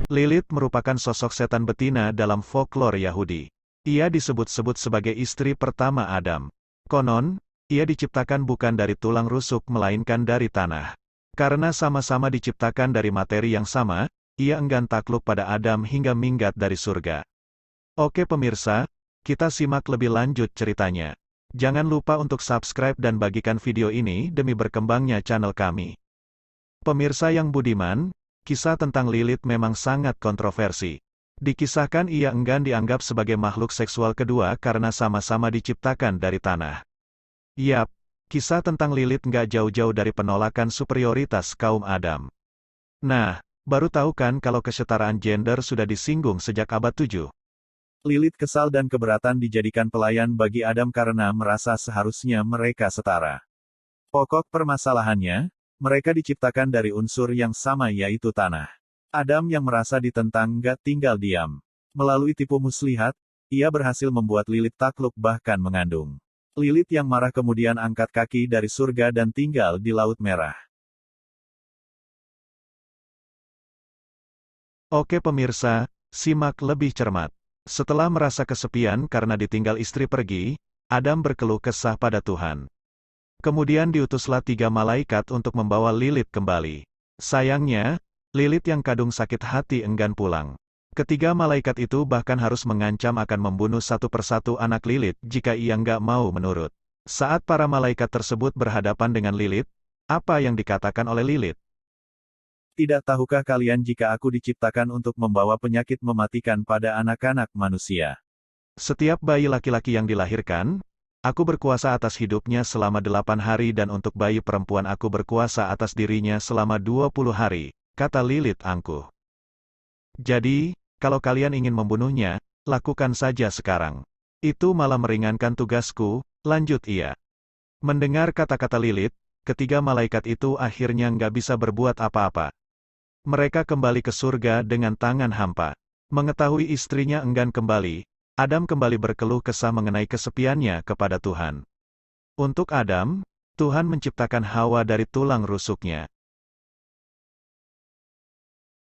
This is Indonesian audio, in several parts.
Lilith merupakan sosok setan betina dalam folklore Yahudi. Ia disebut-sebut sebagai istri pertama Adam. Konon, ia diciptakan bukan dari tulang rusuk melainkan dari tanah. Karena sama-sama diciptakan dari materi yang sama, ia enggan takluk pada Adam hingga minggat dari surga. Oke pemirsa, kita simak lebih lanjut ceritanya. Jangan lupa untuk subscribe dan bagikan video ini demi berkembangnya channel kami. Pemirsa yang budiman, kisah tentang Lilith memang sangat kontroversi. Dikisahkan ia enggan dianggap sebagai makhluk seksual kedua karena sama-sama diciptakan dari tanah. Yap, kisah tentang Lilith nggak jauh-jauh dari penolakan superioritas kaum Adam. Nah, baru tahu kan kalau kesetaraan gender sudah disinggung sejak abad 7? Lilith kesal dan keberatan dijadikan pelayan bagi Adam karena merasa seharusnya mereka setara. Pokok permasalahannya, mereka diciptakan dari unsur yang sama yaitu tanah. Adam yang merasa ditentang nggak tinggal diam. Melalui tipu muslihat, ia berhasil membuat Lilith takluk bahkan mengandung. Lilith yang marah kemudian angkat kaki dari surga dan tinggal di Laut Merah. Oke pemirsa, simak lebih cermat. Setelah merasa kesepian karena ditinggal istri pergi, Adam berkeluh kesah pada Tuhan. Kemudian diutuslah 3 malaikat untuk membawa Lilith kembali. Sayangnya, Lilith yang kadung sakit hati enggan pulang. Ketiga malaikat itu bahkan harus mengancam akan membunuh satu persatu anak Lilith jika ia nggak mau menurut. Saat para malaikat tersebut berhadapan dengan Lilith, apa yang dikatakan oleh Lilith? Tidak tahukah kalian jika aku diciptakan untuk membawa penyakit mematikan pada anak-anak manusia? Setiap bayi laki-laki yang dilahirkan, aku berkuasa atas hidupnya selama 8 hari dan untuk bayi perempuan aku berkuasa atas dirinya selama 20 hari, kata Lilith angkuh. Jadi, kalau kalian ingin membunuhnya, lakukan saja sekarang. Itu malah meringankan tugasku, lanjut ia. Mendengar kata-kata Lilith, ketiga malaikat itu akhirnya nggak bisa berbuat apa-apa. Mereka kembali ke surga dengan tangan hampa. Mengetahui istrinya enggan kembali, Adam kembali berkeluh kesah mengenai kesepiannya kepada Tuhan. Untuk Adam, Tuhan menciptakan Hawa dari tulang rusuknya.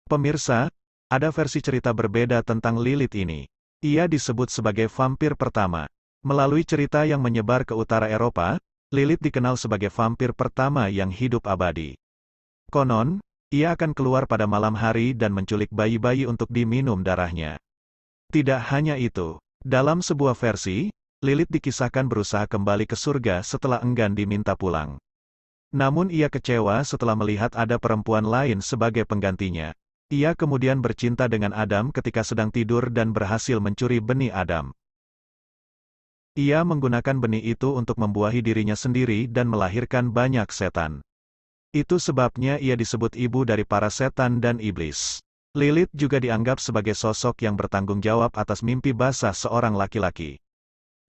Pemirsa, ada versi cerita berbeda tentang Lilith ini. Ia disebut sebagai vampir pertama. Melalui cerita yang menyebar ke utara Eropa, Lilith dikenal sebagai vampir pertama yang hidup abadi. Konon, ia akan keluar pada malam hari dan menculik bayi-bayi untuk diminum darahnya. Tidak hanya itu. Dalam sebuah versi, Lilith dikisahkan berusaha kembali ke surga setelah enggan diminta pulang. Namun ia kecewa setelah melihat ada perempuan lain sebagai penggantinya. Ia kemudian bercinta dengan Adam ketika sedang tidur dan berhasil mencuri benih Adam. Ia menggunakan benih itu untuk membuahi dirinya sendiri dan melahirkan banyak setan. Itu sebabnya ia disebut ibu dari para setan dan iblis. Lilith juga dianggap sebagai sosok yang bertanggung jawab atas mimpi basah seorang laki-laki.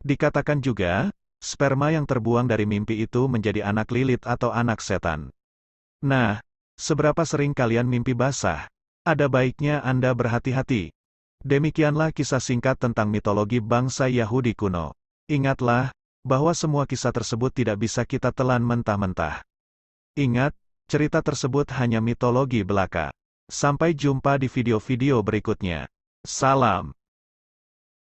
Dikatakan juga, sperma yang terbuang dari mimpi itu menjadi anak Lilith atau anak setan. Nah, seberapa sering kalian mimpi basah? Ada baiknya Anda berhati-hati. Demikianlah kisah singkat tentang mitologi bangsa Yahudi kuno. Ingatlah, bahwa semua kisah tersebut tidak bisa kita telan mentah-mentah. Ingat, cerita tersebut hanya mitologi belaka. Sampai jumpa di video-video berikutnya. Salam.